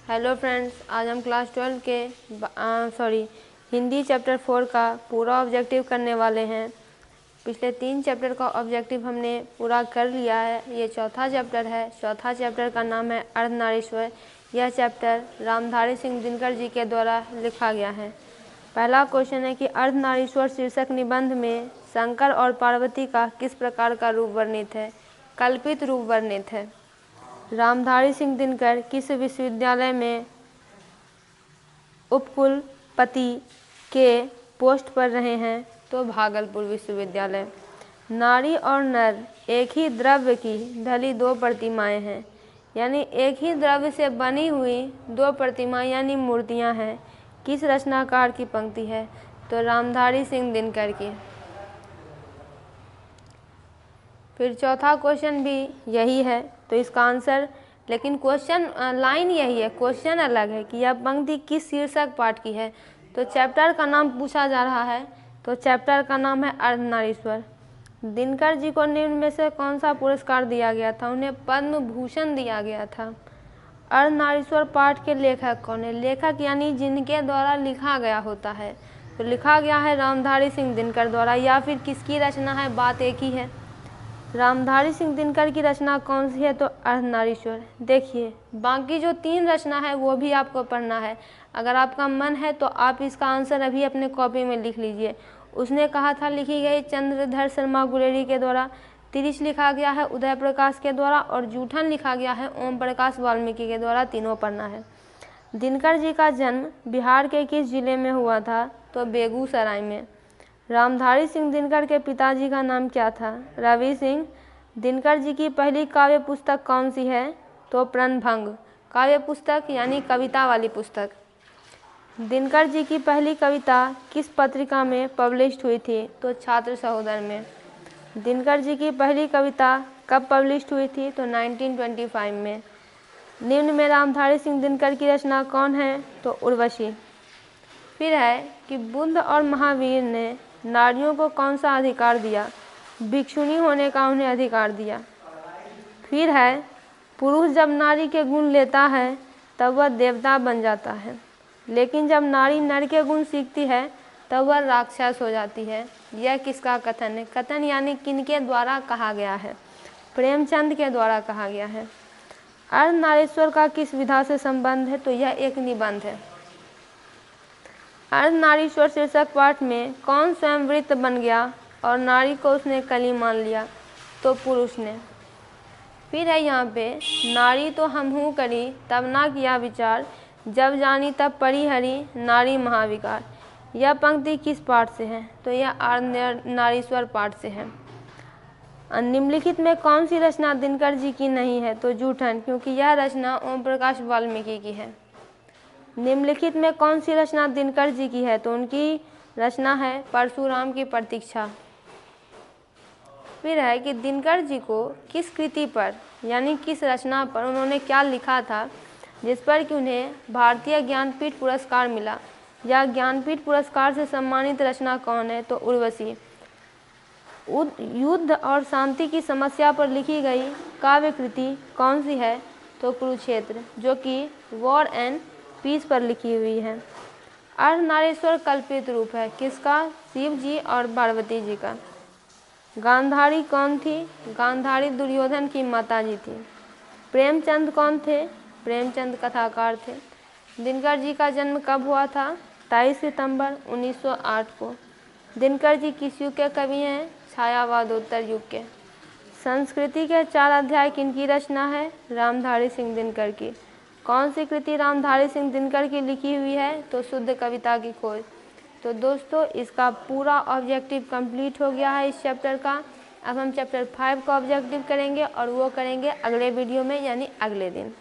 Hello friends, आज हम class 12 के हिंदी चैप्टर 4 का पूरा ऑब्जेक्टिव करने वाले हैं। पिछले 3 चैप्टर का ऑब्जेक्टिव हमने पूरा कर लिया है। ये चौथा चैप्टर है। चौथा चैप्टर का नाम है अर्धनारीश्वर। यह चैप्टर रामधारी सिंह दिनकर जी के द्वारा लिखा गया है। पहला क्वेश्चन है कि अर्धनारीश्वर शीर्षक निबंध में शंकर और पार्वती का किस प्रकार का रूप वर्णित है? कल्पित रूप वर्णित है। रामधारी सिंह दिनकर किस विश्वविद्यालय में उपकुलपति के पोस्ट पर रहे हैं? तो भागलपुर विश्वविद्यालय। नारी और नर एक ही द्रव्य की ढली दो प्रतिमाएं हैं, यानी एक ही द्रव्य से बनी हुई दो प्रतिमाएं यानी मूर्तियां हैं। किस रचनाकार की पंक्ति है? तो रामधारी सिंह दिनकर की। फिर चौथा क्वेश्चन भी यही है, तो इसका आंसर, लेकिन क्वेश्चन लाइन यही है, क्वेश्चन अलग है कि यह पंक्ति किस शीर्षक पाठ की है। तो चैप्टर का नाम पूछा जा रहा है, तो चैप्टर का नाम है अर्धनारीश्वर। दिनकर जी को निम्न में से कौन सा पुरस्कार दिया गया था? उन्हें पद्म भूषण दिया गया था। अर्धनारीश्वर पाठ के लेखक कौन है? लेखक यानी जिनके द्वारा लिखा गया होता है, तो लिखा गया है रामधारी सिंह दिनकर द्वारा। या फिर किसकी रचना है, बात एक ही है। रामधारी सिंह दिनकर की रचना कौन सी है? तो अर्धनारीश्वर। देखिए, बाकी जो 3 रचना है वो भी आपको पढ़ना है। अगर आपका मन है तो आप इसका आंसर अभी अपने कॉपी में लिख लीजिए। उसने कहा था लिखी गई चंद्रधर शर्मा गुलेरी के द्वारा, तिरिश लिखा गया है उदय प्रकाश के द्वारा और जूठन लिखा गया है ओम प्रकाश वाल्मीकि के द्वारा। तीनों पढ़ना है। दिनकर जी का जन्म बिहार के किस जिले में हुआ था? तो बेगूसराय में। रामधारी सिंह दिनकर के पिताजी का नाम क्या था? रवि सिंह। दिनकर जी की पहली काव्य पुस्तक कौन सी है? तो प्रणभंग। काव्य पुस्तक यानी कविता वाली पुस्तक। दिनकर जी की पहली कविता किस पत्रिका में पब्लिश्ड हुई थी? तो छात्र सहोदर में। दिनकर जी की पहली कविता कब पब्लिश्ड हुई थी? तो 1925 में। निम्न में रामधारी सिंह दिनकर की रचना कौन है? तो उर्वशी। फिर है कि बुद्ध और महावीर ने नारियों को कौन सा अधिकार दिया? भिक्षुणी होने का उन्हें अधिकार दिया। फिर है पुरुष जब नारी के गुण लेता है तब वह देवता बन जाता है, लेकिन जब नारी नर के गुण सीखती है तब वह राक्षस हो जाती है। यह किसका कथन है? कथन यानी किनके द्वारा कहा गया है? प्रेमचंद के द्वारा कहा गया है। अर्धनारीश्वर का किस विधा से संबंध है? तो यह एक निबंध है। अर्धनारीश्वर शीर्षक पाठ में कौन स्वयं वृत्त बन गया और नारी को उसने कली मान लिया? तो पुरुष ने। फिर है यहाँ पे, नारी तो हमहू करी तब ना किया विचार, जब जानी तब परी हरी नारी महाविकार। यह पंक्ति किस पाठ से है? तो यह अर्धनारीश्वर पाठ से है। निम्नलिखित में कौन सी रचना दिनकर जी की नहीं है? तो जूठन, क्योंकि यह रचना ओम प्रकाश वाल्मीकि की है। निम्नलिखित में कौन सी रचना दिनकर जी की है? तो उनकी रचना है परशुराम की प्रतीक्षा। फिर है कि दिनकर जी को किस कृति पर यानी किस रचना पर उन्होंने क्या लिखा था जिस पर कि उन्हें भारतीय ज्ञानपीठ पुरस्कार मिला? या ज्ञानपीठ पुरस्कार से सम्मानित रचना कौन है? तो उर्वशी। युद्ध और शांति की समस्या पर लिखी गई काव्य कृति कौन सी है? तो कुरुक्षेत्र, जो कि वॉर एंड पीस पर लिखी हुई है। अर्धनारीश्वर कल्पित रूप है किसका? शिव जी और पार्वती जी का। गांधारी कौन थी? गांधारी दुर्योधन की माता जी थी। प्रेमचंद कौन थे? प्रेमचंद कथाकार थे। दिनकर जी का जन्म कब हुआ था? 23 सितंबर 1908 को। दिनकर जी किस युग के कवि हैं? छायावादोत्तर युग के। संस्कृति के 4 अध्याय किनकी रचना है? रामधारी सिंह दिनकर की। कौन सी कृति रामधारी सिंह दिनकर की लिखी हुई है? तो शुद्ध कविता की खोज। तो दोस्तों, इसका पूरा ऑब्जेक्टिव कंप्लीट हो गया है इस चैप्टर का। अब हम चैप्टर 5 का ऑब्जेक्टिव करेंगे और वो करेंगे अगले वीडियो में, यानी अगले दिन।